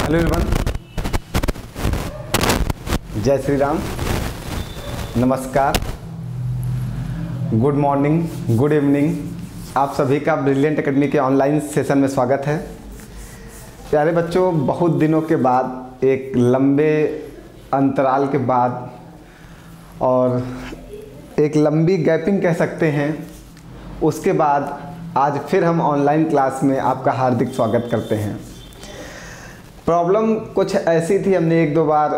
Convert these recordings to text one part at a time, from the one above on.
Hello everyone, जय श्री राम, नमस्कार, good morning, good evening. आप सभी का ब्रिलियंट एकेडमी के ऑनलाइन सेशन में स्वागत है। प्यारे बच्चों, बहुत दिनों के बाद, एक लंबे अंतराल के बाद और एक लंबी गैपिंग कह सकते हैं, उसके बाद आज फिर हम ऑनलाइन क्लास में आपका हार्दिक स्वागत करते हैं। प्रॉब्लम कुछ ऐसी थी, हमने एक दो बार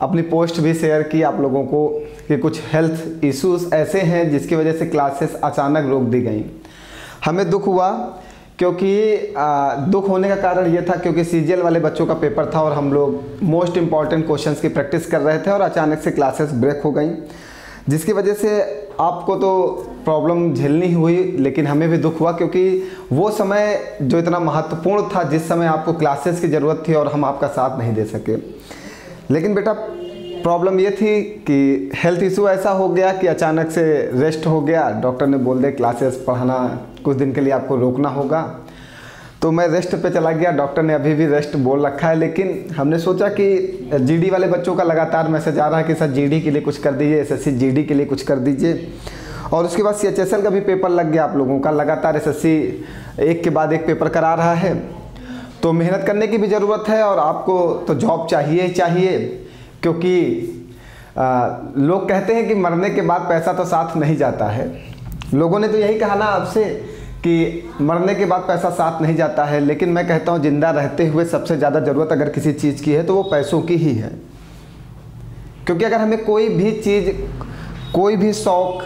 अपनी पोस्ट भी शेयर की आप लोगों को कि कुछ हेल्थ इश्यूज ऐसे हैं जिसकी वजह से क्लासेस अचानक रोक दी गई। हमें दुख हुआ, क्योंकि दुख होने का कारण ये था क्योंकि सीजीएल वाले बच्चों का पेपर था और हम लोग मोस्ट इम्पॉर्टेंट क्वेश्चंस की प्रैक्टिस कर रहे थे और अचानक से क्लासेस ब्रेक हो गई, जिसकी वजह से आपको तो प्रॉब्लम झेलनी हुई, लेकिन हमें भी दुख हुआ क्योंकि वो समय जो इतना महत्वपूर्ण था, जिस समय आपको क्लासेस की ज़रूरत थी और हम आपका साथ नहीं दे सके। लेकिन बेटा, प्रॉब्लम ये थी कि हेल्थ इशू ऐसा हो गया कि अचानक से रेस्ट हो गया। डॉक्टर ने बोल दिया क्लासेस पढ़ाना कुछ दिन के लिए आपको रोकना होगा, तो मैं रेस्ट पे चला गया। डॉक्टर ने अभी भी रेस्ट बोल रखा है, लेकिन हमने सोचा कि जीडी वाले बच्चों का लगातार मैसेज आ रहा है कि सर जीडी के लिए कुछ कर दीजिए, एसएससी जीडी के लिए कुछ कर दीजिए। और उसके बाद सीएचएसएल का भी पेपर लग गया आप लोगों का। लगातार एसएससी एक के बाद एक पेपर करा रहा है, तो मेहनत करने की भी ज़रूरत है और आपको तो जॉब चाहिए ही चाहिए, क्योंकि लोग कहते हैं कि मरने के बाद पैसा तो साथ नहीं जाता है। लोगों ने तो यही कहा ना आपसे कि मरने के बाद पैसा साथ नहीं जाता है, लेकिन मैं कहता हूँ जिंदा रहते हुए सबसे ज़्यादा ज़रूरत अगर किसी चीज़ की है तो वो पैसों की ही है। क्योंकि अगर हमें कोई भी चीज़, कोई भी शौक़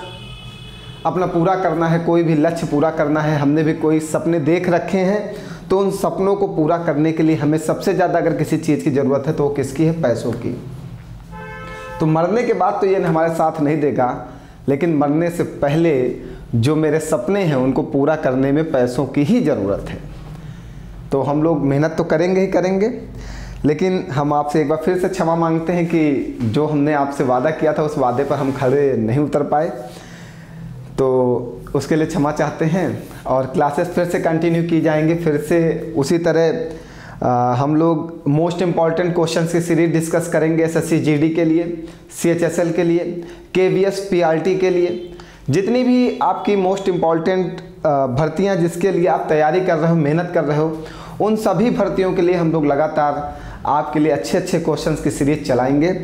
अपना पूरा करना है, कोई भी लक्ष्य पूरा करना है, हमने भी कोई सपने देख रखे हैं, तो उन सपनों को पूरा करने के लिए हमें सबसे ज़्यादा अगर किसी चीज़ की ज़रूरत है तो वो किसकी है? पैसों की। तो मरने के बाद तो ये हमारे साथ नहीं देगा, लेकिन मरने से पहले जो मेरे सपने हैं उनको पूरा करने में पैसों की ही ज़रूरत है। तो हम लोग मेहनत तो करेंगे ही करेंगे, लेकिन हम आपसे एक बार फिर से क्षमा मांगते हैं कि जो हमने आपसे वादा किया था उस वादे पर हम खड़े नहीं उतर पाए, तो उसके लिए क्षमा चाहते हैं। और क्लासेस फिर से कंटिन्यू की जाएंगी, फिर से उसी तरह हम लोग मोस्ट इम्पॉर्टेंट क्वेश्चंस की सीरीज डिस्कस करेंगे एसएससी जीडी के लिए, सीएचएसएल के लिए, केवीएस पीआरटी के लिए। जितनी भी आपकी मोस्ट इम्पॉर्टेंट भर्तियां जिसके लिए आप तैयारी कर रहे हो, मेहनत कर रहे हो, उन सभी भर्तियों के लिए हम लोग लगातार आपके लिए अच्छे अच्छे क्वेश्चंस की सीरीज चलाएंगे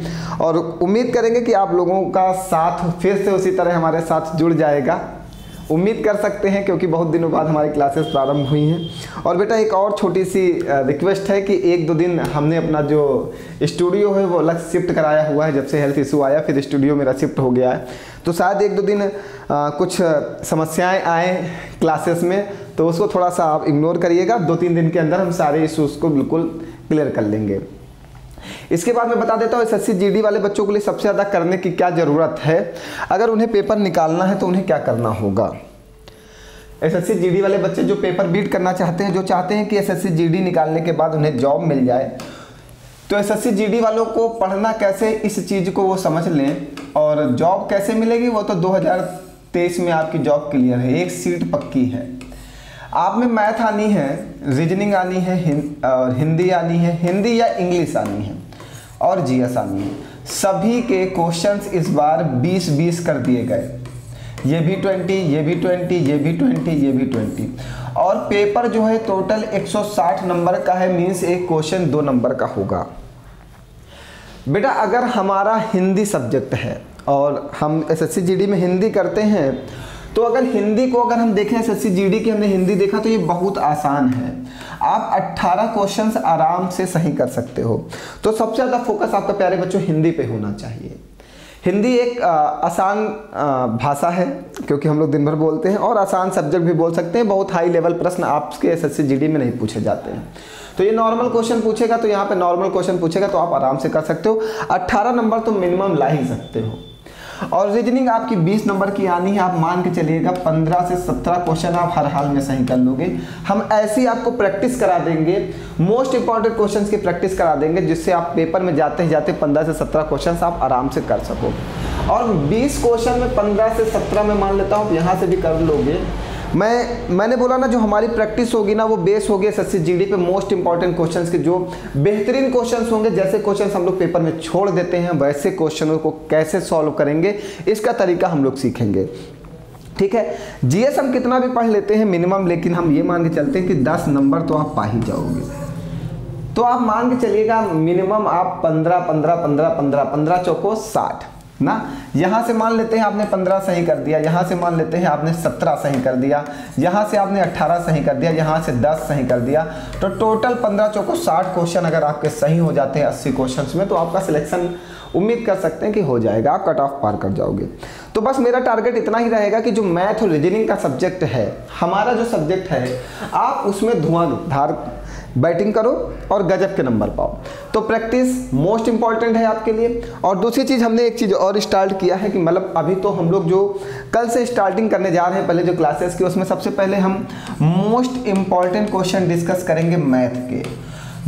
और उम्मीद करेंगे कि आप लोगों का साथ फिर से उसी तरह हमारे साथ जुड़ जाएगा। उम्मीद कर सकते हैं, क्योंकि बहुत दिनों बाद हमारी क्लासेस प्रारंभ हुई हैं। और बेटा, एक और छोटी सी रिक्वेस्ट है कि एक दो दिन हमने अपना जो स्टूडियो है वो अलग शिफ्ट कराया हुआ है। जब से हेल्थ इशू आया फिर स्टूडियो मेरा शिफ्ट हो गया है, तो शायद एक दो दिन कुछ समस्याएं आए क्लासेस में, तो उसको थोड़ा सा आप इग्नोर करिएगा। 2-3 दिन के अंदर हम सारे इशूज़ को बिल्कुल क्लियर कर लेंगे। इसके बाद मैं बता देता हूँ एसएससी जीडी वाले बच्चों के लिए सबसे ज़्यादा करने की क्या ज़रूरत है। अगर उन्हें पेपर निकालना है तो उन्हें क्या करना होगा। एसएससी जीडी वाले बच्चे जो पेपर बीट करना चाहते हैं, जो चाहते हैं कि एसएससी जीडी निकालने के बाद उन्हें जॉब मिल जाए, तो एसएससी जीडी वालों को पढ़ना कैसे, इस चीज़ को वो समझ लें। और जॉब कैसे मिलेगी वो तो 2023 में आपकी जॉब क्लियर है, एक सीट पक्की है। आप में मैथ आनी है, रीजनिंग आनी है, हिंदी आनी है, हिंदी या इंग्लिश आनी है, और जीएस आनी है। सभी के क्वेश्चंस इस बार 20-20 कर दिए गए। ये भी 20, ये भी 20, ये भी 20, ये भी 20। और पेपर जो है टोटल 160 नंबर का है, मीन्स एक क्वेश्चन 2 नंबर का होगा। बेटा, अगर हमारा हिंदी सब्जेक्ट है और हम एसएससी जीडी में हिंदी करते हैं, तो अगर हिंदी को अगर हम देखें एसएससी जीडी की हमने हिंदी देखा तो ये बहुत आसान है। आप 18 क्वेश्चंस आराम से सही कर सकते हो। तो सबसे ज़्यादा फोकस आपका प्यारे बच्चों हिंदी पे होना चाहिए। हिंदी एक आसान भाषा है, क्योंकि हम लोग दिन भर बोलते हैं, और आसान सब्जेक्ट भी बोल सकते हैं। बहुत हाई लेवल प्रश्न आपके एसएससी जीडी में नहीं पूछे जाते हैं। तो ये नॉर्मल क्वेश्चन पूछेगा, तो यहाँ पे नॉर्मल क्वेश्चन पूछेगा तो आप आराम से कर सकते हो। 18 नंबर तो मिनिमम ला ही सकते हो। और रीजनिंग आपकी 20 नंबर की आनी है। आप मान के चलिएगा 15 से 17 क्वेश्चन आप हर हाल में सही कर लोगे। हम ऐसी आपको प्रैक्टिस करा देंगे, मोस्ट इंपॉर्टेंट क्वेश्चंस की प्रैक्टिस करा देंगे, जिससे आप पेपर में जाते ही जाते 15 से 17 क्वेश्चंस आप आराम से कर सको। और 20 क्वेश्चन में 15 से 17 में मान लेता हूँ यहाँ से भी कर लोगे, मैंने बोला ना, जो हमारी प्रैक्टिस होगी ना वो बेस होगी एसएससी जीडी पे मोस्ट इंपॉर्टेंट क्वेश्चंस के, जो बेहतरीन क्वेश्चंस होंगे। जैसे क्वेश्चंस हम लोग पेपर में छोड़ देते हैं वैसे क्वेश्चनों को कैसे सॉल्व करेंगे इसका तरीका हम लोग सीखेंगे। ठीक है, जीएस हम कितना भी पढ़ लेते हैं मिनिमम, लेकिन हम ये मान के चलते हैं कि 10 नंबर तो आप पा ही जाओगे। तो आप मान के चलिएगा मिनिमम आप 15 चौको 60 ना। यहाँ से मान लेते हैं आपने 15 सही कर दिया, यहाँ से मान लेते हैं आपने 17 सही कर दिया, यहाँ से आपने 18 सही कर दिया, यहाँ से 10 सही कर दिया। तो टोटल 15 चौको 60 क्वेश्चन अगर आपके सही हो जाते हैं 80 क्वेश्चन में, तो आपका सिलेक्शन उम्मीद कर सकते हैं कि हो जाएगा, आप कट ऑफ पार कर जाओगे। तो बस मेरा टारगेट इतना ही रहेगा कि जो मैथ और रीजनिंग का सब्जेक्ट है, हमारा जो सब्जेक्ट है, आप उसमें धुआंधार बैटिंग करो और गजब के नंबर पाओ। तो प्रैक्टिस मोस्ट इंपॉर्टेंट है आपके लिए। और दूसरी चीज़, हमने एक चीज़ और स्टार्ट किया है कि मतलब अभी तो हम लोग जो कल से स्टार्टिंग करने जा रहे हैं पहले जो क्लासेस की, उसमें सबसे पहले हम मोस्ट इंपॉर्टेंट क्वेश्चन डिस्कस करेंगे मैथ के,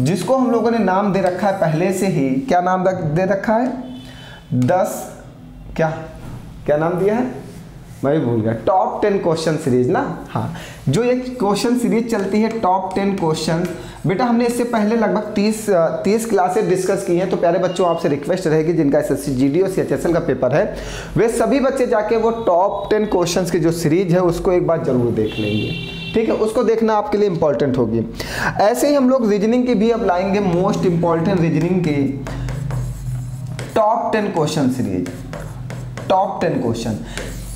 जिसको हम लोगों ने नाम दे रखा है पहले से ही। क्या नाम दे रखा है? 10 क्या नाम दिया है, मैं भी भूल गया। टॉप 10 क्वेश्चन सीरीज ना। हाँ, जो एक क्वेश्चन सीरीज चलती है टॉप 10 क्वेश्चन, बेटा हमने इससे पहले लगभग 30 क्लासेस डिस्कस की हैं। तो प्यारे बच्चों, आपसे रिक्वेस्ट रहेगी जिनका एसएससी जीडी और सीएचएसएल का पेपर है, वे सभी बच्चे जाके वो टॉप 10 क्वेश्चन की जो सीरीज है उसको एक बार जरूर देख लेंगे। ठीक है, उसको देखना आपके लिए इंपॉर्टेंट होगी। ऐसे ही हम लोग रीजनिंग की भी अब लाएंगे, मोस्ट इंपॉर्टेंट रीजनिंग की top 10 question series, top 10 question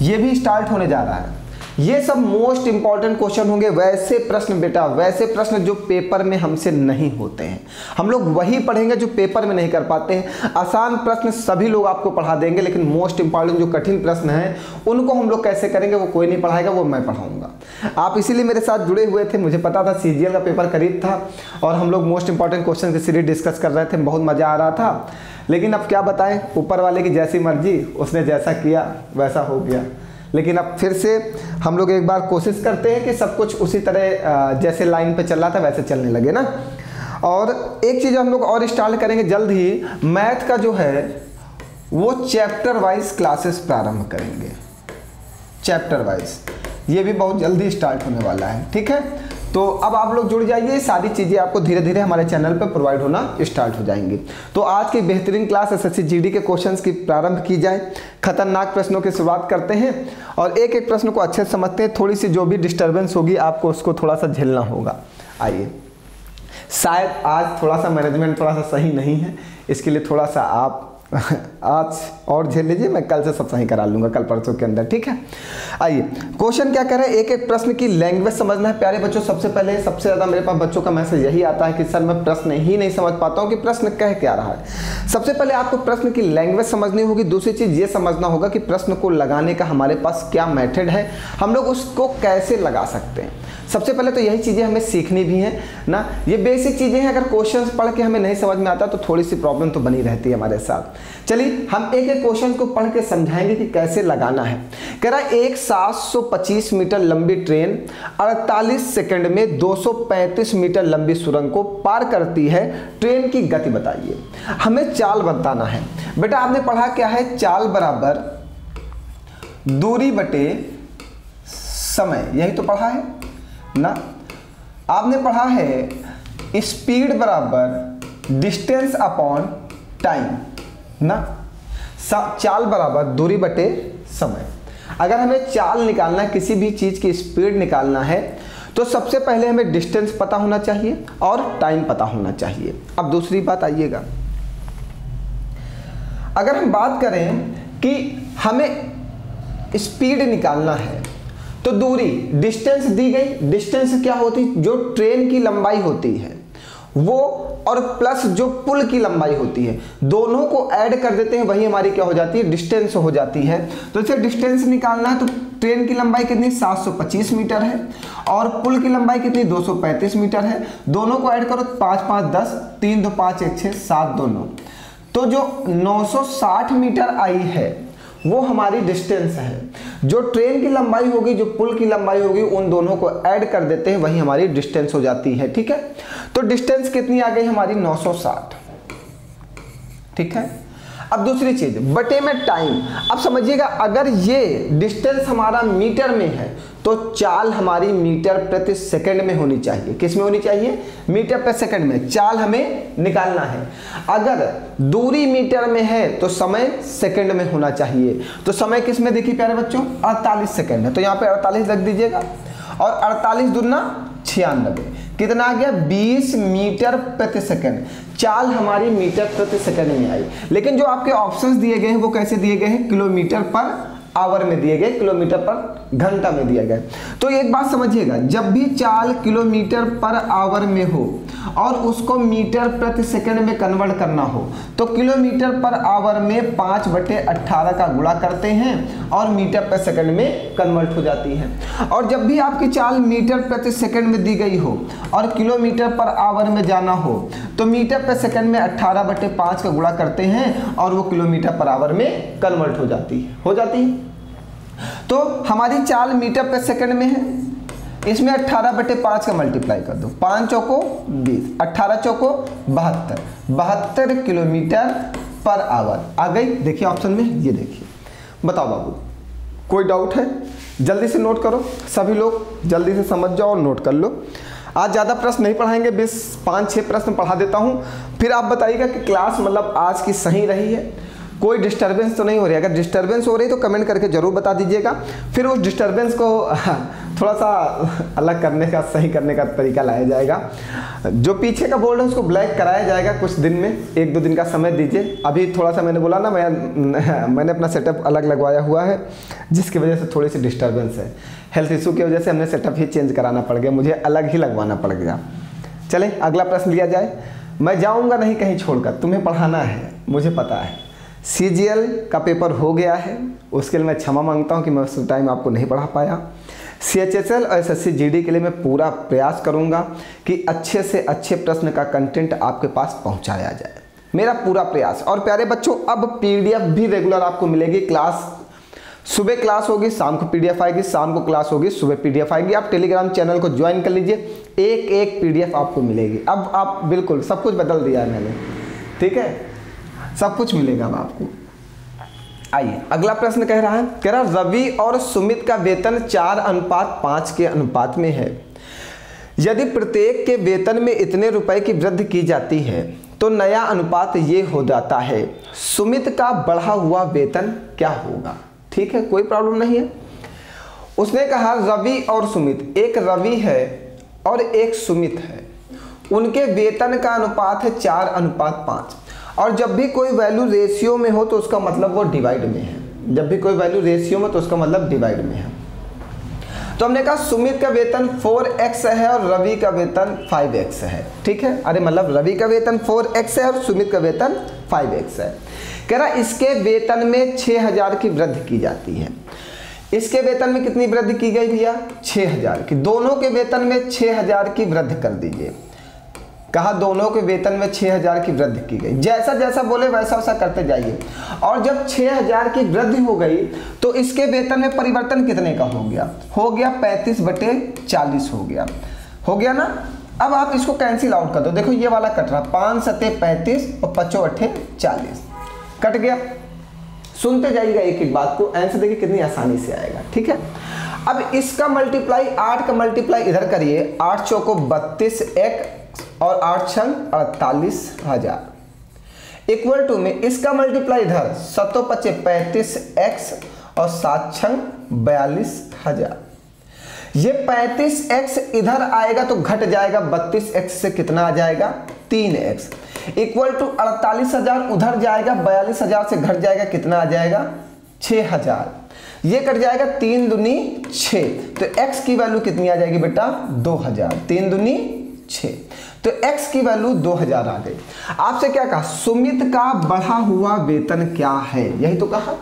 ये भी स्टार्ट होने जा रहा है। ये सब मोस्ट इंपॉर्टेंट क्वेश्चन होंगे, वैसे प्रश्न बेटा, वैसे प्रश्न जो पेपर में हमसे नहीं होते हैं, हम लोग वही पढ़ेंगे जो पेपर में नहीं कर पाते हैं। आसान प्रश्न सभी लोग आपको पढ़ा देंगे, लेकिन मोस्ट इंपॉर्टेंट जो कठिन प्रश्न हैं उनको हम लोग कैसे करेंगे वो कोई नहीं पढ़ाएगा, वो मैं पढ़ाऊंगा। आप इसीलिए मेरे साथ जुड़े हुए थे, मुझे पता था सीजीएल का पेपर करीब था और हम लोग मोस्ट इंपॉर्टेंट क्वेश्चन की सीरीज डिस्कस कर रहे थे, बहुत मज़ा आ रहा था। लेकिन अब क्या बताएं, ऊपर वाले की जैसी मर्जी, उसने जैसा किया वैसा हो गया। लेकिन अब फिर से हम लोग एक बार कोशिश करते हैं कि सब कुछ उसी तरह जैसे लाइन पे चल रहा था वैसे चलने लगे ना। और एक चीज़ हम लोग और स्टार्ट करेंगे जल्द ही, मैथ का जो है वो चैप्टर वाइज क्लासेस प्रारंभ करेंगे, चैप्टर वाइज। ये भी बहुत जल्दी स्टार्ट होने वाला है। ठीक है, तो अब आप लोग जुड़ जाइए, सारी चीज़ें आपको धीरे धीरे हमारे चैनल पर प्रोवाइड होना स्टार्ट हो जाएंगी। तो आज की बेहतरीन क्लास एसएससी जीडी के क्वेश्चंस की प्रारंभ की जाए। खतरनाक प्रश्नों की शुरुआत करते हैं और एक एक प्रश्न को अच्छे से समझते हैं। थोड़ी सी जो भी डिस्टर्बेंस होगी आपको उसको थोड़ा सा झेलना होगा। आइए, शायद आज थोड़ा सा मैनेजमेंट थोड़ा सा सही नहीं है, इसके लिए थोड़ा सा आप आज और झेल लीजिए, मैं कल से सब सही करा लूँगा, कल परसों के अंदर। ठीक है, आइए क्वेश्चन क्या कह रहे हैं, एक एक प्रश्न की लैंग्वेज समझना है प्यारे बच्चों। सबसे पहले सबसे ज़्यादा मेरे पास बच्चों का मैसेज यही आता है कि सर मैं प्रश्न ही नहीं समझ पाता हूँ कि प्रश्न कह क्या रहा है। सबसे पहले आपको प्रश्न की लैंग्वेज समझनी होगी। दूसरी चीज़ ये समझना होगा कि प्रश्न को लगाने का हमारे पास क्या मेथड है, हम लोग उसको कैसे लगा सकते हैं। सबसे पहले तो यही चीज़ें हमें सीखनी भी हैं ना, ये बेसिक चीज़ें हैं। अगर क्वेश्चंस पढ़ के हमें नहीं समझ में आता तो थोड़ी सी प्रॉब्लम तो बनी रहती है हमारे साथ। चलिए हम एक एक क्वेश्चन को पढ़ के समझाएंगे कि कैसे लगाना है। कह रहा है एक 725 मीटर लंबी ट्रेन 48 सेकंड में 235 मीटर लंबी सुरंग को पार करती है, ट्रेन की गति बताइए। हमें चाल बताना है। बेटा आपने पढ़ा क्या है, चाल बराबर दूरी बटे समय, यही तो पढ़ा है ना। आपने पढ़ा है स्पीड बराबर डिस्टेंस अपॉन टाइम ना। चाल बराबर दूरी बटे समय। अगर हमें चाल निकालना है, किसी भी चीज़ की स्पीड निकालना है, तो सबसे पहले हमें डिस्टेंस पता होना चाहिए और टाइम पता होना चाहिए। अब दूसरी बात आइएगा, अगर हम बात करें कि हमें स्पीड निकालना है तो दूरी डिस्टेंस दी गई। डिस्टेंस क्या होती, जो ट्रेन की लंबाई होती है वो, और प्लस जो पुल की लंबाई होती है, दोनों को ऐड कर देते हैं, वही हमारी क्या हो जाती है, डिस्टेंस हो जाती है। तो इसे डिस्टेंस निकालना है तो ट्रेन की लंबाई कितनी 725 मीटर है और पुल की लंबाई कितनी 235 मीटर है। दोनों को ऐड करो, 5 5 10, 3 2 5 1 6 7 2 9, तो जो 960 मीटर आई है वो हमारी डिस्टेंस है। जो ट्रेन की लंबाई होगी, जो पुल की लंबाई होगी, उन दोनों को ऐड कर देते हैं, वही हमारी डिस्टेंस हो जाती है। ठीक है, तो डिस्टेंस कितनी आ गई हमारी 960। ठीक है, अब दूसरी चीज बटे में टाइम। अब समझिएगा, अगर ये डिस्टेंस हमारा मीटर में है तो चाल हमारी मीटर प्रति सेकंड में होनी चाहिए। किस में होनी चाहिए? मीटर प्रति सेकंड में चाल हमें निकालना है। अगर दूरी मीटर में है तो समय सेकंड में होना चाहिए। तो समय किस में देखिए प्यारे बच्चों? 48 सेकंड है, तो यहाँ पे 48 रख दीजिएगा और 48 दूना 96, कितना आ गया? 20 मीटर प्रति सेकंड। चाल हमारी मीटर प्रति सेकंड में आई। लेकिन जो आपके ऑप्शंस दिए गए हैं वो कैसे दिए गए हैं? किलोमीटर पर आवर में दिए गए, किलोमीटर पर घंटा में दिए गए। तो एक बात समझिएगा, जब भी चाल किलोमीटर पर आवर में हो और उसको मीटर प्रति सेकंड में कन्वर्ट करना हो तो किलोमीटर पर आवर में 5/18 का गुणा करते हैं और मीटर प्रति सेकंड में कन्वर्ट हो जाती है। और जब भी आपकी चाल मीटर प्रति सेकंड में दी गई हो और किलोमीटर पर आवर में जाना हो तो मीटर प्रति सेकंड में 18/5 का गुणा करते हैं और वो किलोमीटर पर आवर में कन्वर्ट हो जाती है। तो हमारी चाल मीटर प्रति सेकंड में है, इसमें 18/5 का मल्टीप्लाई कर दो, 5 चौको 20, 18 चौको 72 किलोमीटर पर आवर आ गई। देखिए ऑप्शन में, ये देखिए। बताओ बाबू, कोई डाउट है? जल्दी से नोट करो, सभी लोग जल्दी से समझ जाओ और नोट कर लो। आज ज़्यादा प्रश्न नहीं पढ़ाएंगे, 5-6 प्रश्न पढ़ा देता हूँ, फिर आप बताइएगा कि क्लास मतलब आज की सही रही है, कोई डिस्टरबेंस तो नहीं हो रही। अगर डिस्टरबेंस हो रही तो कमेंट करके ज़रूर बता दीजिएगा, फिर उस डिस्टरबेंस को थोड़ा सा अलग करने का, सही करने का तरीका लाया जाएगा। जो पीछे का बोर्ड है उसको ब्लैक कराया जाएगा कुछ दिन में, 1-2 दिन का समय दीजिए। अभी थोड़ा सा मैंने बोला ना, मैंने अपना सेटअप अलग लगवाया हुआ है जिसकी वजह से थोड़ी सी डिस्टरबेंस है। हेल्थ इशू की वजह से हमने सेटअप ही चेंज कराना पड़ गया, मुझे अलग ही लगवाना पड़ गया। चलें अगला प्रश्न लिया जाए। मैं जाऊँगा नहीं कहीं छोड़कर, तुम्हें पढ़ाना है, मुझे पता है। CGL का पेपर हो गया है, उसके लिए मैं क्षमा मांगता हूं कि मैं उस टाइम आपको नहीं पढ़ा पाया। CHSL और SSC GD के लिए मैं पूरा प्रयास करूंगा कि अच्छे से अच्छे प्रश्न का कंटेंट आपके पास पहुंचाया जाए, मेरा पूरा प्रयास। और प्यारे बच्चों, अब PDF भी रेगुलर आपको मिलेगी। क्लास सुबह क्लास होगी, शाम को PDF आएगी, शाम को क्लास होगी, सुबह PDF आएगी। आप टेलीग्राम चैनल को ज्वाइन कर लीजिए, एक PDF आपको मिलेगी। अब आप बिल्कुल सब कुछ बदल दिया है मैंने, ठीक है, सब कुछ मिलेगा अब आपको। आइए अगला प्रश्न कह रहा रवि और सुमित का वेतन 4:5 के अनुपात में है। यदि प्रत्येक के वेतन में इतने रुपए की वृद्धि की जाती है तो नया अनुपात ये हो जाता है। सुमित का बढ़ा हुआ वेतन क्या होगा? ठीक है, कोई प्रॉब्लम नहीं है। उसने कहा रवि और सुमित, एक रवि है और एक सुमित है, उनके वेतन का अनुपात है 4:5। और जब भी कोई वैल्यू रेशियो में हो तो उसका मतलब वो डिवाइड में है। जब भी कोई वैल्यू रेशियो में तो उसका मतलब डिवाइड में है। तो हमने कहा सुमित का वेतन 4x है और रवि का वेतन 5x है। ठीक है, अरे मतलब रवि का वेतन 4x है और सुमित का वेतन 5x है। कह रहा इसके वेतन में 6000 की वृद्धि की जाती है। इसके वेतन में कितनी वृद्धि की गई भैया? 6000 की। दोनों के वेतन में 6000 की वृद्धि कर दीजिए। कहा दोनों के वेतन में 6000 की वृद्धि की गई। जैसा जैसा बोले वैसा वैसा करते जाइए। और जब 6000 की वृद्धि हो गई तो इसके वेतन में परिवर्तन कितने का हो गया? हो गया 35/40 हो गया ना। अब आप इसको कैंसिल आउट कर दो। देखो ये वाला कट रहा, 5 सते 35 और 5 8 40 कट गया। सुनते जाइएगा एक एक बात को, आंसर देखिए कितनी आसानी से आएगा। ठीक है, अब इसका मल्टीप्लाई 8 का मल्टीप्लाई इधर करिए, 8 चौको 32 एक और 8 छंग 48,000 इक्वल टू में इसका मल्टीप्लाई इधर 7 पचे 35x और 7 छंग 42,000। ये 35x इधर आएगा तो घट जाएगा, 32x से कितना आ जाएगा? 3x इक्वल टू 48,000 उधर जाएगा, 42,000 से घट जाएगा, कितना आ जाएगा? 6,000। ये कट जाएगा 3 दूनी 6, तो x की वैल्यू कितनी आ जाएगी बेटा? 2000। 3 दूनी 6, तो x की वैल्यू 2000 आ गई। आपसे क्या कहा? सुमित का बढ़ा हुआ वेतन क्या है, यही तो कहा।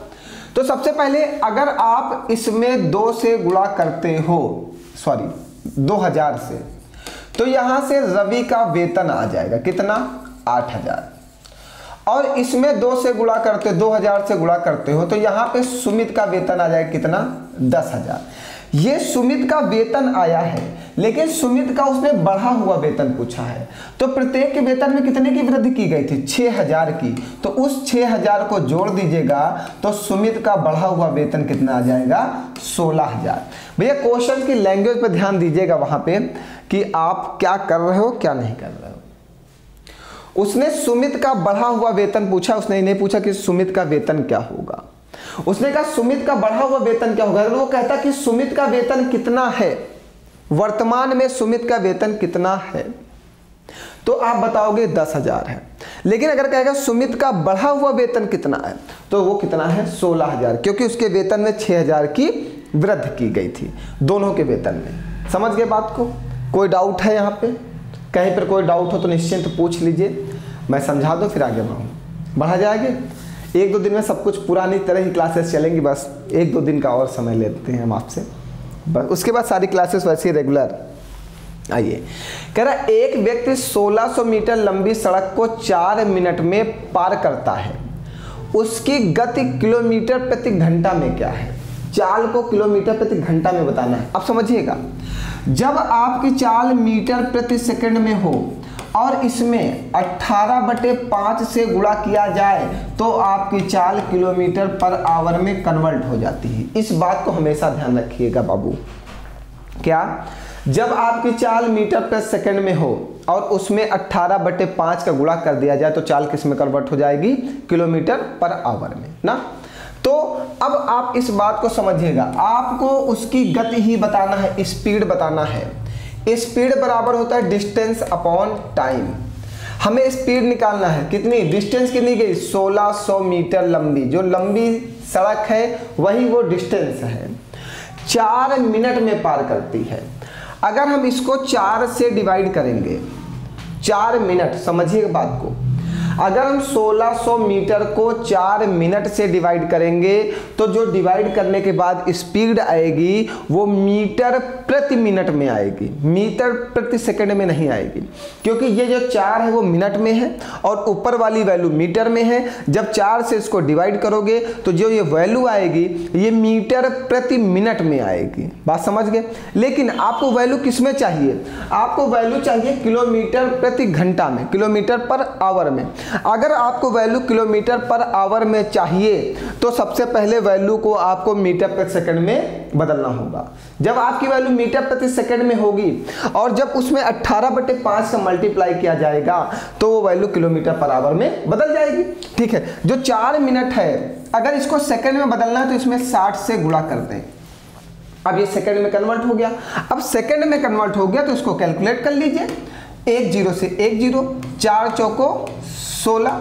तो सबसे पहले अगर आप इसमें 2 से गुणा करते हो, सॉरी 2000 से, तो यहां से रवि का वेतन आ जाएगा कितना? 8000। और इसमें 2 से गुणा करते, 2000 से गुणा करते हो तो यहां पे सुमित का वेतन आ जाएगा कितना? 10,000। ये सुमित का वेतन आया है, लेकिन सुमित का उसने बढ़ा हुआ वेतन पूछा है। तो प्रत्येक के वेतन में कितने की वृद्धि की गई थी? 6000 की। तो उस 6000 को जोड़ दीजिएगा तो सुमित का बढ़ा हुआ वेतन कितना आ जाएगा? 16000। भैया क्वेश्चन की लैंग्वेज पर ध्यान दीजिएगा वहां पे कि आप क्या कर रहे हो क्या नहीं कर रहे हो। उसने सुमित का बढ़ा हुआ वेतन पूछा, उसने नहीं पूछा कि सुमित का वेतन क्या होगा। उसने कहा सुमित का बढ़ा हुआ वेतन क्या होगा। अगर वो कहता कि सुमित का वेतन कितना है, वर्तमान में सुमित का वेतन कितना है, तो आप बताओगे 10,000 है। लेकिन अगर कहेगा सुमित का बढ़ा हुआ वेतन कितना है, तो वो कितना है? 16,000, क्योंकि उसके वेतन में 6,000 की वृद्धि की गई थी दोनों के वेतन में। समझ गए बात को? कोई डाउट है यहाँ पे? कहीं पर कोई डाउट हो तो निश्चिंत पूछ लीजिए, मैं समझा दूँ फिर आगे बढ़ा जाएंगे। 1-2 दिन में सब कुछ पुरानी तरह ही क्लासेस चलेंगी, बस 1-2 दिन का और समय लेते हैं हम आपसे, बस उसके बाद सारी क्लासेस वैसे ही रेगुलर। आइए, कह रहा एक व्यक्ति 1600 मीटर लंबी सड़क को 4 मिनट में पार करता है, उसकी गति किलोमीटर प्रति घंटा में क्या है? चाल को किलोमीटर प्रति घंटा में बताना है। अब समझिएगा, जब आपकी चाल मीटर प्रति सेकंड में हो और इसमें 18/5 से गुणा किया जाए तो आपकी चाल किलोमीटर पर आवर में कन्वर्ट हो जाती है। इस बात को हमेशा ध्यान रखिएगा बाबू। क्या? जब आपकी चाल मीटर प्रति सेकंड में हो और उसमें 18/5 का गुणा कर दिया जाए तो चाल किस में कन्वर्ट हो जाएगी? किलोमीटर पर आवर में ना। तो अब आप इस बात को समझिएगा, आपको उसकी गति ही बताना है, स्पीड बताना है। स्पीड बराबर होता है डिस्टेंस अपॉन टाइम। हमें स्पीड निकालना है, कितनी? डिस्टेंस कितनी गई? 1600 मीटर लंबी, जो लंबी सड़क है वही वो डिस्टेंस है, 4 मिनट में पार करती है। अगर हम इसको 4 से डिवाइड करेंगे, 4 मिनट, समझिए बात को, अगर हम 1600 मीटर को 4 मिनट से डिवाइड करेंगे तो जो डिवाइड करने के बाद स्पीड आएगी वो मीटर प्रति मिनट में आएगी, मीटर प्रति सेकंड में नहीं आएगी, क्योंकि ये जो 4 है वो मिनट में है और ऊपर वाली वैल्यू मीटर में है। जब 4 से इसको डिवाइड करोगे तो जो ये वैल्यू आएगी ये मीटर प्रति मिनट में आएगी। बात समझ गए? लेकिन आपको वैल्यू किस में चाहिए? आपको वैल्यू चाहिए किलोमीटर प्रति घंटा में, किलोमीटर पर आवर में। अगर आपको वैल्यू किलोमीटर पर आवर में चाहिए तो सबसे पहले वैल्यू को आपको मीटर प्रति सेकंड में बदलना होगा। जब आपकी वैल्यू मीटर प्रति सेकंड में होगी और जब उसमें 18/5 का मल्टीप्लाई किया जाएगा तो वो वैल्यू किलोमीटर पर आवर में बदल जाएगी। ठीक है, जो 4 मिनट है अगर इसको सेकंड में बदलना है तो इसमें 60 से गुणा कर दें। अब ये सेकंड में कन्वर्ट हो गया। अब सेकंड में कन्वर्ट हो गया तो इसको कैलकुलेट कर लीजिए। 1 0 से 1 0, 4 चौको 16,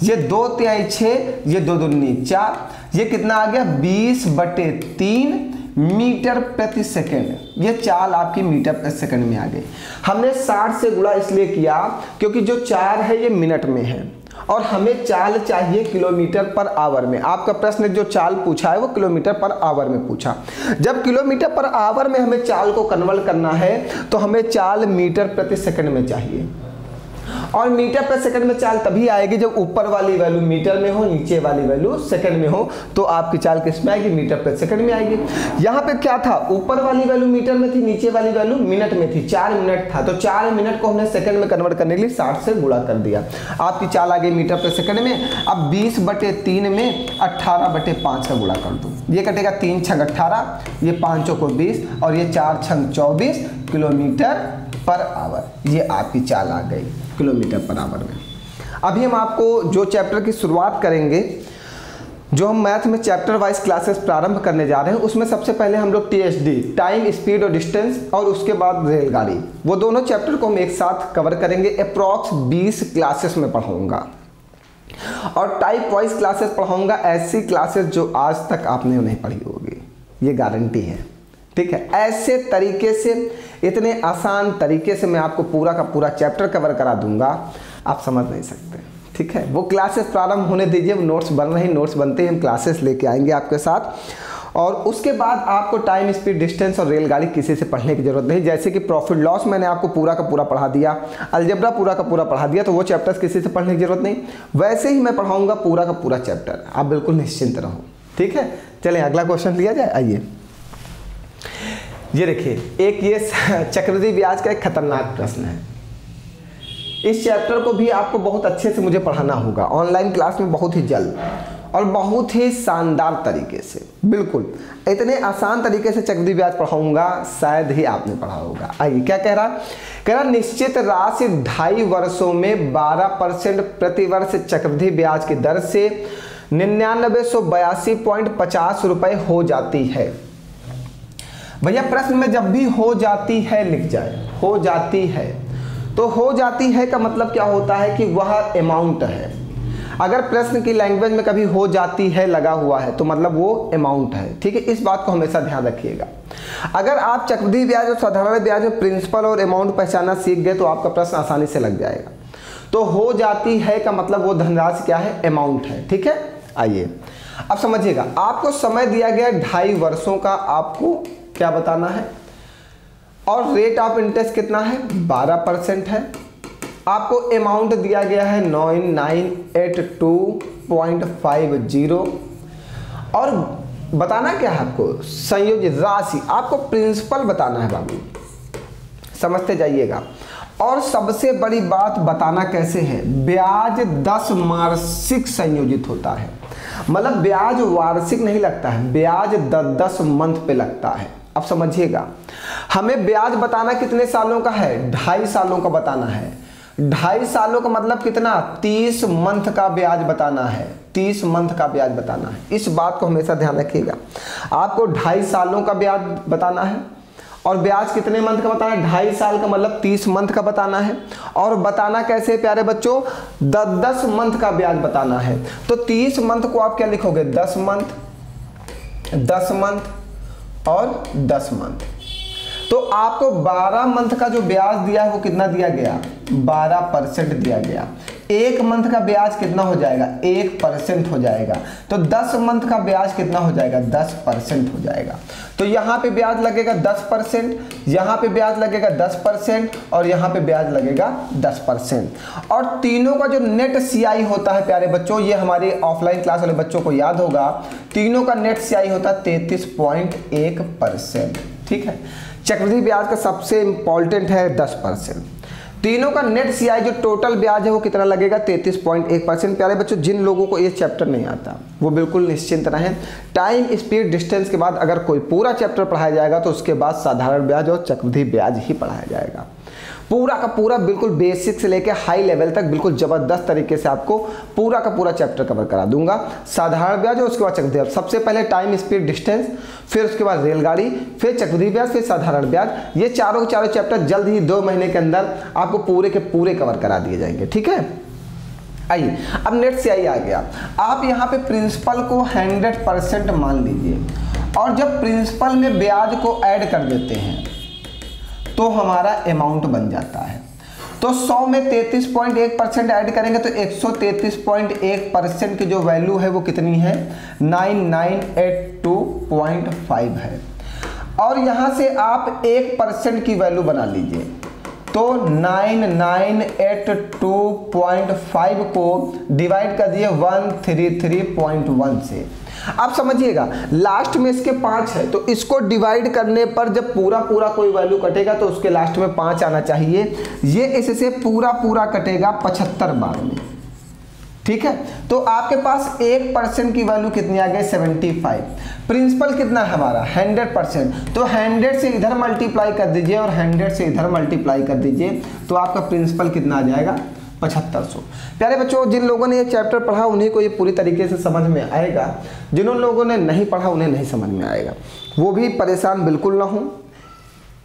ये 2 तिहाई 6, ये 2 दूनी 4, ये कितना आ गया? 20/3 मीटर प्रति सेकंड। ये चाल आपकी मीटर प्रति सेकंड में आ गई। हमने 60 से गुणा इसलिए किया क्योंकि जो 4 है ये मिनट में है और हमें चाल चाहिए किलोमीटर पर आवर में। आपका प्रश्न जो चाल पूछा है वो किलोमीटर पर आवर में पूछा। जब किलोमीटर पर आवर में हमें चाल को कन्वर्ट करना है तो हमें चाल मीटर प्रति सेकंड में चाहिए, और मीटर प्रति सेकंड में चाल तभी आएगी जब ऊपर वाली वैल्यू मीटर में हो, नीचे वाली वैल्यू सेकंड में हो, तो आपकी चाल किस में आएगी? मीटर प्रति सेकंड में आएगी। यहाँ पे क्या था? ऊपर वाली वैल्यू मीटर में थी, नीचे वाली वैल्यू मिनट में थी। 4 मिनट था तो 4 मिनट को हमने सेकंड में कन्वर्ट करने के लिए 60 से गुणा कर दिया। आपकी चाल आ गई मीटर प्रति सेकंड में। अब 20/3 में 18/5 का गुणा कर दो, ये कटेगा 3 छंग 18, ये 5 को 20 और ये 4 छंग 24 किलोमीटर पर आवर। ये आपकी चाल आ गई किलोमीटर पर आवर में। अभी हम आपको जो चैप्टर की शुरुआत करेंगे, जो हम मैथ में चैप्टर वाइज क्लासेस प्रारंभ करने जा रहे हैं, उसमें सबसे पहले हम लोग TSD, टाइम स्पीड और डिस्टेंस, और उसके बाद रेलगाड़ी, वो दोनों चैप्टर को हम एक साथ कवर करेंगे। अप्रॉक्स 20 क्लासेस में पढ़ाऊंगा और टाइप वाइज क्लासेस पढ़ाऊंगा, ऐसी क्लासेस जो आज तक आपने नहीं पढ़ी होगी, ये गारंटी है। ठीक है, ऐसे तरीके से, इतने आसान तरीके से मैं आपको पूरा का पूरा चैप्टर कवर करा दूंगा, आप समझ नहीं सकते। ठीक है, वो क्लासेस प्रारंभ होने दीजिए, नोट्स बन रहे हैं, नोट्स बनते हैं, हम क्लासेस लेके आएंगे आपके साथ। और उसके बाद आपको टाइम स्पीड डिस्टेंस और रेलगाड़ी किसी से पढ़ने की जरूरत नहीं। जैसे कि प्रॉफिट लॉस मैंने आपको पूरा का पूरा पढ़ा दिया, अलजेब्रा पूरा का पूरा पढ़ा दिया, तो वो चैप्टर्स किसी से पढ़ने की जरूरत नहीं। वैसे ही मैं पढ़ाऊँगा पूरा का पूरा चैप्टर, आप बिल्कुल निश्चिंत रहो। ठीक है, चलें अगला क्वेश्चन लिया जाए। आइए, ये देखिए, एक ये चक्रवृद्धि ब्याज का एक खतरनाक प्रश्न है। इस चैप्टर को भी आपको बहुत अच्छे से मुझे पढ़ाना होगा ऑनलाइन क्लास में, बहुत ही जल्द और बहुत ही शानदार तरीके से। बिल्कुल इतने आसान तरीके से चक्रवृद्धि ब्याज पढ़ाऊंगा शायद ही आपने पढ़ा होगा। आइए क्या कह रहा, निश्चित राशि 2.5 वर्षों में 12% प्रतिवर्ष चक्रवृद्धि ब्याज की दर से 9982.50 रुपए हो जाती है। भैया प्रश्न में जब भी हो जाती है लिख जाए, हो जाती है तो हो जाती है का मतलब क्या होता है कि वह अमाउंट है। अगर प्रश्न की लैंग्वेज में कभी हो जाती है लगा हुआ है तो मतलब वो अमाउंट है। ठीक है, इस बात को हमेशा ध्यान रखिएगा। अगर आप चक्रवृद्धि ब्याज और साधारण ब्याज में प्रिंसिपल और अमाउंट पहचानना सीख गए तो आपका प्रश्न आसानी से लग जाएगा। तो हो जाती है का मतलब वो धनराशि क्या है, अमाउंट है। ठीक है, आइए अब समझिएगा। आपको समय दिया गया 2.5 वर्षों का, आपको क्या बताना है, और रेट ऑफ इंटरेस्ट कितना है, 12% है। आपको अमाउंट दिया गया है 9982.50 और बताना क्या है आपको, संयोजित राशि, आपको प्रिंसिपल बताना है बाबू, समझते जाइएगा। और सबसे बड़ी बात बताना कैसे है, ब्याज 10 मासिक संयोजित होता है, मतलब ब्याज वार्षिक नहीं लगता है, ब्याज 10 मंथ पे लगता है। अब समझिएगा, हमें ब्याज बताना कितने सालों का है, 2.5 सालों का बताना है। 2.5 सालों का मतलब कितना, 30 मंथ का ब्याज बताना है, 30 मंथ का ब्याज बताना है। इस बात को हमेशा ध्यान रखिएगा। आपको 2.5 सालों का ब्याज बताना है और ब्याज कितने मंथ का बताना है, 2.5 साल का मतलब 30 मंथ का बताना है। और बताना कैसे प्यारे बच्चों, 10 मंथ का ब्याज बताना है। तो 30 मंथ को आप क्या लिखोगे, 10 मंथ, 10 मंथ और 10 मंथ। तो आपको 12 मंथ का जो ब्याज दिया है वो कितना दिया गया, 12% दिया गया। 1 मंथ का ब्याज कितना हो जाएगा, 1% हो जाएगा। तो 10 मंथ का ब्याज कितना हो जाएगा, 10% हो जाएगा। तो यहाँ पे ब्याज लगेगा 10%, यहाँ पे ब्याज लगेगा 10% और यहाँ पे ब्याज लगेगा 10%। और तीनों का जो नेट CI होता है प्यारे बच्चों, ये हमारे ऑफलाइन क्लास वाले बच्चों को याद होगा, तीनों का नेट CI होता है 33.1%। ठीक है, चक्रवृद्धि ब्याज का सबसे इंपॉर्टेंट है 10%। तीनों का नेट CI जो टोटल ब्याज है वो कितना लगेगा, 33.1%। प्यारे बच्चों, जिन लोगों को ये चैप्टर नहीं आता वो बिल्कुल निश्चिंत रहें। टाइम स्पीड डिस्टेंस के बाद अगर कोई पूरा चैप्टर पढ़ाया जाएगा तो उसके बाद साधारण ब्याज और चक्रवृद्धि ब्याज ही पढ़ाया जाएगा। पूरा का पूरा बिल्कुल बेसिक से लेकर हाई लेवल तक बिल्कुल जबरदस्त तरीके से आपको पूरा का पूरा चैप्टर कवर करा दूंगा। साधारण ब्याज और उसके बाद चक्रवृद्धि ब्याज, सबसे पहले टाइम स्पीड डिस्टेंस, फिर उसके बाद रेलगाड़ी, फिर चक्रवृद्धि ब्याज, फिर साधारण ब्याज। ये चारों के चारों चैप्टर जल्द ही 2 महीने के अंदर आपको पूरे के पूरे कवर करा दिए जाएंगे। ठीक है, आइए अब नेट CI आ गया। आप यहाँ पे प्रिंसिपल को 100% मान लीजिए और जब प्रिंसिपल में ब्याज को ऐड कर देते हैं तो हमारा अमाउंट बन जाता है। तो 100 में 33.1% ऐड करेंगे तो 133.1% की जो वैल्यू है वो कितनी है, 9982.5 है। और यहाँ से आप 1% की वैल्यू बना लीजिए तो 9982.5 को डिवाइड कर दिए 133.1 से। आप समझिएगा, लास्ट में इसके 5 है तो इसको डिवाइड करने पर जब पूरा पूरा कोई वैल्यू कटेगा तो उसके लास्ट में 5 आना चाहिए। ये इससे पूरा पूरा कटेगा 75 बार में। ठीक है, तो आपके पास 1% की वैल्यू कितनी आ गई, 75। प्रिंसिपल कितना है हमारा, 100%। तो 100 से इधर मल्टीप्लाई कर दीजिए और 100 से इधर मल्टीप्लाई कर दीजिए तो आपका प्रिंसिपल कितना आ जाएगा, 7500। प्यारे बच्चों, जिन लोगों ने ये चैप्टर पढ़ा उन्हीं को ये पूरी तरीके से समझ में आएगा, जिन लोगों ने नहीं पढ़ा उन्हें नहीं समझ में आएगा। वो भी परेशान बिल्कुल ना हो,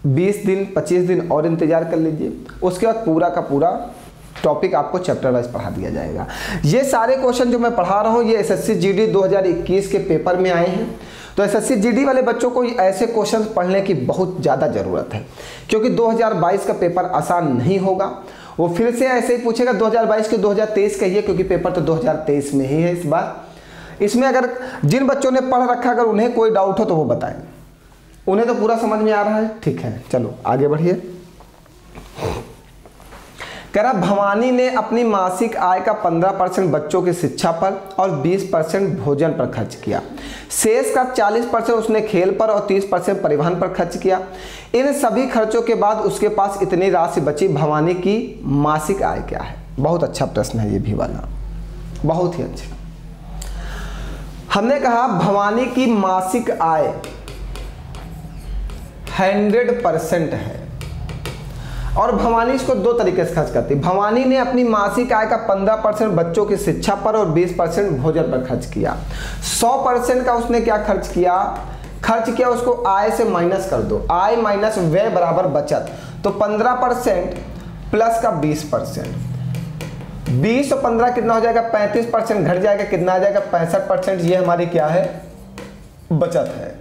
20 दिन 25 दिन और इंतजार कर लीजिए, उसके बाद पूरा का पूरा टॉपिक आपको चैप्टर वाइज पढ़ा दिया जाएगा। ये सारे क्वेश्चन जो मैं पढ़ा रहा हूँ ये SSC GD 2021 के पेपर में आए हैं। तो SSC GD वाले बच्चों को ऐसे क्वेश्चन पढ़ने की बहुत ज़्यादा ज़रूरत है क्योंकि 2022 का पेपर आसान नहीं होगा। वो फिर से ऐसे ही पूछेगा 2022 के 2023 कहिए, क्योंकि पेपर तो 2023 में ही है इस बार। इसमें अगर जिन बच्चों ने पढ़ रखा अगर उन्हें कोई डाउट हो तो वो बताएं, उन्हें तो पूरा समझ में आ रहा है। ठीक है, चलो आगे बढ़िए। कह रहा भवानी ने अपनी मासिक आय का 15% बच्चों की शिक्षा पर और 20% भोजन पर खर्च किया। शेष का 40% उसने खेल पर और 30% परिवहन पर खर्च किया। इन सभी खर्चों के बाद उसके पास इतनी राशि बची, भवानी की मासिक आय क्या है? बहुत अच्छा प्रश्न है ये भी वाला, बहुत ही अच्छा। हमने कहा भवानी की मासिक आय 100% है और भवानी इसको दो तरीके से खर्च करती है। भवानी ने अपनी मासिक आय का 15% बच्चों की शिक्षा पर और 20% भोजन पर खर्च किया। 100% का उसने क्या खर्च किया? उसको आय से माइनस कर दो, आय माइनस व्यय बराबर बचत। तो 15% प्लस का 20%, 20 और 15 कितना हो जाएगा? 35% घट जाएगा, कितना आ जाएगा? 65%। ये हमारी क्या है? बचत है।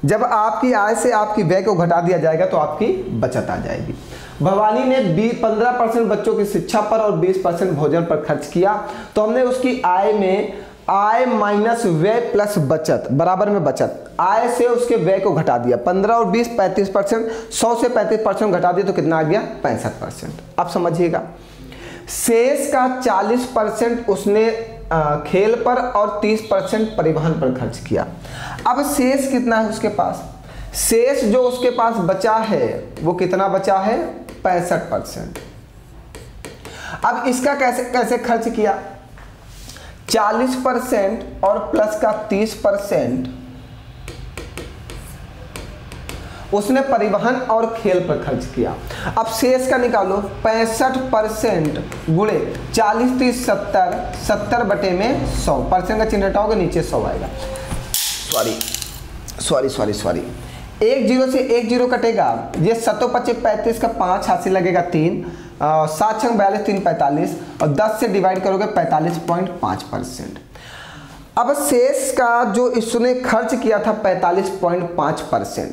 जब आपकी आय से आपकी व्यय को घटा दिया जाएगा तो आपकी बचत आ जाएगी। भवानी ने 15% बच्चों की शिक्षा पर और 20% भोजन पर खर्च किया, तो हमने उसकी आय में आय माइनस व्यय प्लस बचत बराबर में बचत, आय से उसके व्यय को घटा दिया। 15 और 20 35%, 100 से 35% घटा दिया तो कितना आ गया? 65%। अब समझिएगा, शेष का 40% उसने खेल पर और 30% परिवहन पर खर्च किया। अब शेष कितना है उसके पास? शेष जो उसके पास बचा है वो कितना बचा है? 65%। अब इसका कैसे खर्च किया? 40% और प्लस का 30% उसने परिवहन और खेल पर खर्च किया। अब शेष का निकालो, 65% गुणे 40 30 70, 70 बटे में 100, परसेंट का चिन्ह हटाओगे नीचे 100 आएगा। सॉरी, एक जीरो से एक जीरो कटेगा, ये 7 25 35 का 5 हाथ से लगेगा 3, 7 6 42 3 45 और 10 से डिवाइड करोगे 45.5%। अब शेष का जो इसने खर्च किया था 45.5%,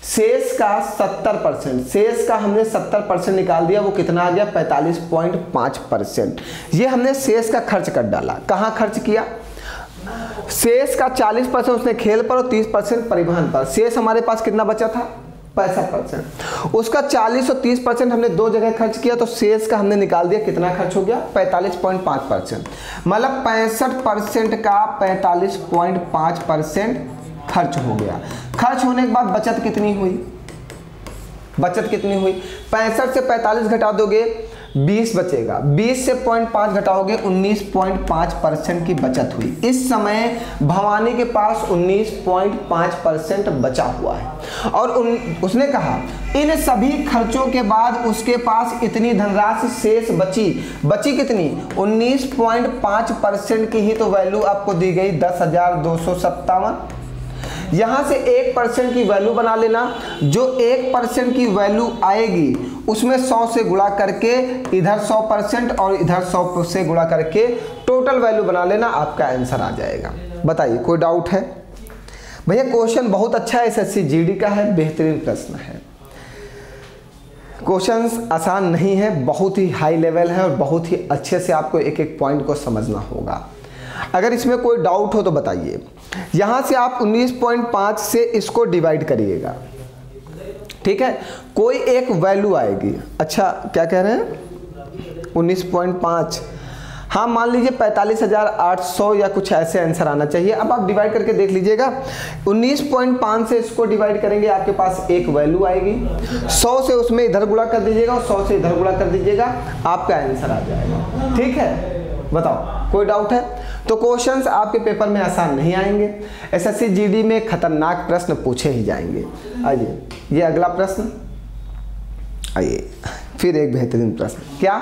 शेष का 70%, शेष का हमने 70% निकाल दिया, वो कितना आ गया? 45.5%। ये हमने शेष का खर्च कर डाला। कहाँ खर्च किया? शेष का 40% उसने खेल पर और 30% परिवहन पर। शेष हमारे पास कितना बचा था? 65%। उसका 40 और 30% हमने दो जगह खर्च किया, तो शेष का हमने निकाल दिया, कितना खर्च हो गया? 45.5%। मतलब 65% का 45.5% खर्च हो गया। खर्च होने के बाद बचत कितनी हुई? 65 से 45 घटा दोगे 20 बचेगा, 20 से 0.5 घटाओगे 19.5% की बचत हुई। इस समय भवानी के पास 19.5% बचा हुआ है और उसने कहा इन सभी खर्चों के बाद उसके पास इतनी धनराशि शेष बची कितनी? 19.5% की ही तो वैल्यू आपको दी गई 10,257। यहां से 1% की वैल्यू बना लेना, जो 1% की वैल्यू आएगी उसमें 100 से गुणा करके इधर 100% और इधर 100 से गुणा करके टोटल वैल्यू बना लेना, आपका आंसर आ जाएगा। बताइए, कोई डाउट है? भैया क्वेश्चन बहुत अच्छा है, एसएससी जीडी का है, बेहतरीन प्रश्न है। क्वेश्चंस आसान नहीं है, बहुत ही हाई लेवल है और बहुत ही अच्छे से आपको एक एक पॉइंट को समझना होगा। अगर इसमें कोई डाउट हो तो बताइए। यहां से आप 19.5 से इसको डिवाइड करिएगा, ठीक है? कोई एक वैल्यू आएगी। अच्छा, क्या कह रहे हैं? 19.5, हाँ मान लीजिए 45,800 या कुछ ऐसे आंसर आना चाहिए। अब आप डिवाइड करके देख लीजिएगा, 19.5 से इसको डिवाइड करेंगे, आपके पास एक वैल्यू आएगी, 100 से उसमें इधर गुणा कर दीजिएगा और 100 से इधर गुणा कर दीजिएगा, आपका आंसर आ जाएगा। ठीक है, बताओ कोई डाउट है? तो क्वेश्चंस आपके पेपर में आसान नहीं आएंगे, एसएससी जीडी में खतरनाक प्रश्न पूछे ही जाएंगे। आइए, ये अगला प्रश्न, आइए फिर एक बेहतरीन प्रश्न। क्या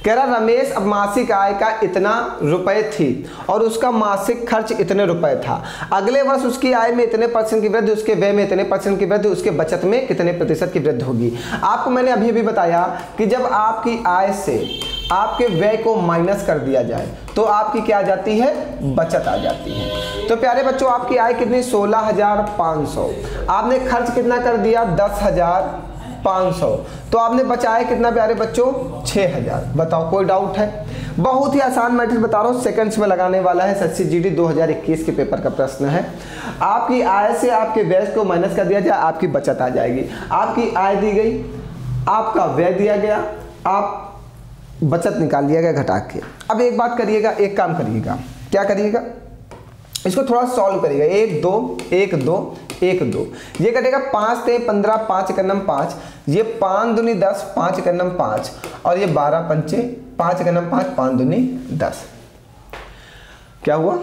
कह रहा? रमेश अब मासिक आय का इतना रुपए थी और उसका मासिक खर्च इतने रुपए था। अगले वर्ष उसकी आय में इतने % की वृद्धि, उसके व्यय में इतने % की वृद्धि, उसके बचत में कितने प्रतिशत की वृद्धि होगी। आपको मैंने अभी भी बताया कि जब आपकी आय से आपके व्यय को माइनस कर दिया जाए तो आपकी क्या आ जाती है? बचत आ जाती है। तो प्यारे बच्चों, आपकी आय कितनी? 16,500। आपने खर्च कितना कर दिया? 10,500। तो आपने बचाया कितना प्यारे बच्चों? 6,000। बताओ, कोई डाउट है? बहुत ही आसान मैट्रिक्स बता रहा हूँ, सेकंड्स में लगाने वाला है। एसएससी जीडी 2021 के पेपर का प्रश्न है। आपकी आय से आपके व्यय को माइनस कर दिया जाए, आपकी बचत आ जाएगी। आपकी आय दी गई आपका व्यय दिया गया, आप बचत निकाल लिया गया घटा के। अब एक बात करिएगा, एक काम करिएगा, क्या करिएगा, इसको थोड़ा सॉल्व करिएगा। 1 2 1 2 1 2, ये कटेगा 5 3 15, 5 1 5, ये 5 दूनी 10, 5 1 5, और ये 12 पंचे 5 1 5, 5 दूनी 10। क्या हुआ?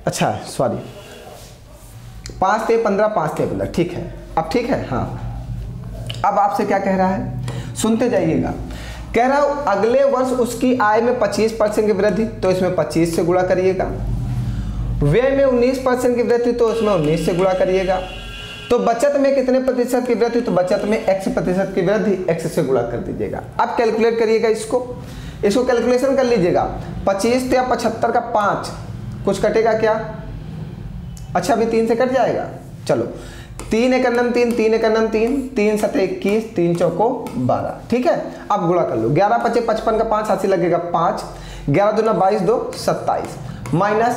अच्छा सॉरी, 5 3 15, 5 3 15, ठीक है। अब ठीक है, हाँ। अब आपसे क्या कह रहा है, सुनते जाइएगा। कह रहा हूं अगले वर्ष उसकी आय में 25% की वृद्धि, तो इसमें 25 से गुणा करिएगा। व्यय में 19% की वृद्धि, तो इसमें 19 से गुणा करिएगा। तो बचत में कितने प्रतिशत की वृद्धि, तो बचत में x प्रतिशत की वृद्धि, x से गुणा कर दीजिएगा। अब कैलकुलेट करिएगा इसको कैलकुलेशन कर लीजिएगा। 25 या 75 का 5, कुछ कटेगा क्या? अच्छा अभी 3 से कट जाएगा, चलो 3 1 3, 3 1 3, 3 7 21, 3 चौको 12, ठीक है। अब गुणा कर लो। 11 5 55 का 5 हाथ से लगेगा 5, 11 दूना 22 2 27, माइनस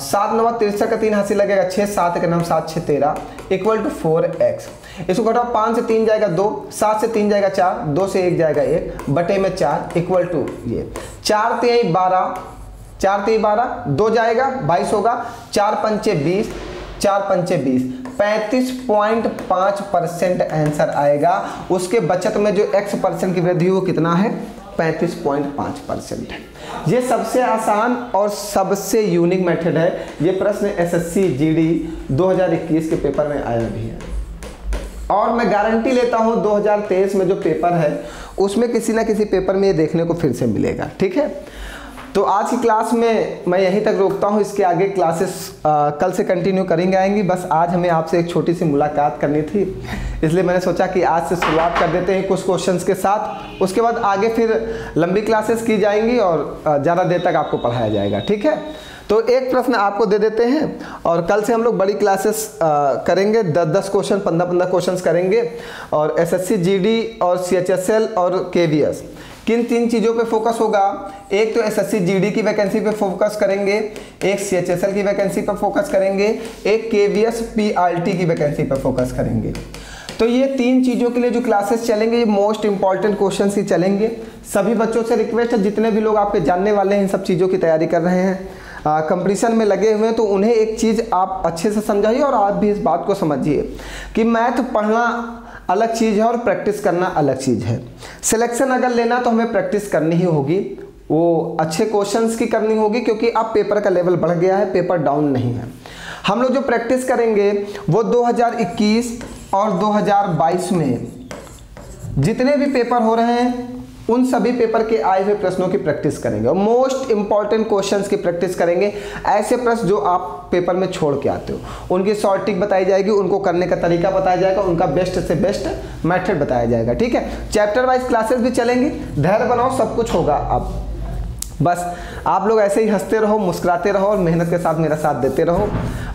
7 9 63 का 3 हाथ से लगेगा 6, 7 1 7 6 13, इक्वल टू 4x। इसको घटाओ, 5 से 3 जाएगा 2, 7 से 3 जाएगा 4, 2 से 1 जाएगा 1, बटे में 4, इक्वल टू ये 4 3 12, 4 3 12, 2 जाएगा 22 होगा, 4 पंचे 20, 4 पंचे 20, 35.5% आंसर आएगा। उसके बचत में जो x% की वृद्धि वो कितना है? 35.5% है। ये सबसे आसान और सबसे यूनिक मेथड है। ये प्रश्न एसएससी जीडी 2021 के पेपर में आया भी है, और मैं गारंटी लेता हूँ 2023 में जो पेपर है उसमें किसी ना किसी पेपर में ये देखने को फिर से मिलेगा, ठीक है। तो आज की क्लास में मैं यहीं तक रोकता हूँ, इसके आगे क्लासेस कल से कंटिन्यू करेंगे आएंगी। बस आज हमें आपसे एक छोटी सी मुलाकात करनी थी, इसलिए मैंने सोचा कि आज से शुरुआत कर देते हैं कुछ क्वेश्चंस के साथ। उसके बाद आगे फिर लंबी क्लासेस की जाएंगी और ज़्यादा देर तक आपको पढ़ाया जाएगा, ठीक है। तो एक प्रश्न आपको दे देते हैं, और कल से हम लोग बड़ी क्लासेस करेंगे, 10-10 क्वेश्चन 15-15 क्वेश्चन करेंगे। और एसएससी जीडी और सीएचएसएल और केवीएस किन 3 चीज़ों पे फोकस होगा? एक तो एसएससी जीडी की वैकेंसी पे फोकस करेंगे, एक सीएचएसएल की वैकेंसी पे फोकस करेंगे, एक केवीएस पीआरटी की वैकेंसी पे फोकस करेंगे। तो ये 3 चीज़ों के लिए जो क्लासेस चलेंगे ये मोस्ट इंपॉर्टेंट क्वेश्चन ही चलेंगे। सभी बच्चों से रिक्वेस्ट है, जितने भी लोग आपके जानने वाले हैं, इन सब चीज़ों की तैयारी कर रहे हैं, कंपटीशन में लगे हुए हैं, तो उन्हें एक चीज़ आप अच्छे से समझाइए और आप भी इस बात को समझिए कि मैथ पढ़ना अलग चीज़ है और प्रैक्टिस करना अलग चीज़ है। सिलेक्शन अगर लेना तो हमें प्रैक्टिस करनी ही होगी, वो अच्छे क्वेश्चंस की करनी होगी, क्योंकि अब पेपर का लेवल बढ़ गया है, पेपर डाउन नहीं है। हम लोग जो प्रैक्टिस करेंगे वो 2021 और 2022 में जितने भी पेपर हो रहे हैं उन सभी पेपर के आए हुए प्रश्नों की प्रैक्टिस करेंगे और मोस्ट इंपॉर्टेंट क्वेश्चंस की प्रैक्टिस करेंगे। ऐसे प्रश्न जो आप पेपर में छोड़ के आते हो उनकी शॉर्ट ट्रिक बताई जाएगी, उनको करने का तरीका बताया जाएगा, उनका बेस्ट से बेस्ट मेथड बताया जाएगा, ठीक है। चैप्टर वाइज क्लासेस भी चलेंगी, धैर्य बनाओ, सब कुछ होगा। अब बस आप लोग ऐसे ही हंसते रहो, मुस्कुराते रहो और मेहनत के साथ मेरा साथ देते रहो।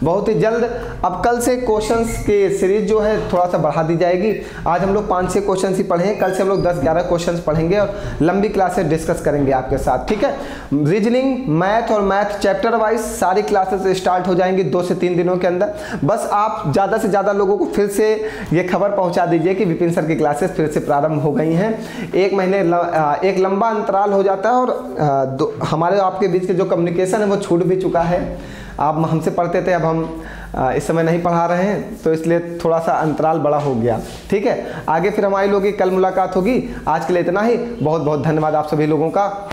बहुत ही जल्द अब कल से क्वेश्चंस की सीरीज जो है थोड़ा सा बढ़ा दी जाएगी। आज हम लोग 5-6 क्वेश्चन ही पढ़े हैं, कल से हम लोग 10-11 क्वेश्चंस पढ़ेंगे और लंबी क्लासेस डिस्कस करेंगे आपके साथ, ठीक है। रीजनिंग, मैथ और मैथ चैप्टर वाइज सारी क्लासेस स्टार्ट हो जाएंगी 2 से 3 दिनों के अंदर। बस आप ज़्यादा से ज़्यादा लोगों को फिर से ये खबर पहुँचा दीजिए कि विपिन सर की क्लासेस फिर से प्रारंभ हो गई हैं। 1 महीने एक लंबा अंतराल हो जाता है और हमारे आपके बीच के जो कम्युनिकेशन है वो छूट भी चुका है। आप हमसे पढ़ते थे, अब हम इस समय नहीं पढ़ा रहे हैं, तो इसलिए थोड़ा सा अंतराल बड़ा हो गया, ठीक है। आगे फिर हमारी लोगों की कल मुलाकात होगी। आज के लिए इतना ही, बहुत बहुत धन्यवाद आप सभी लोगों का।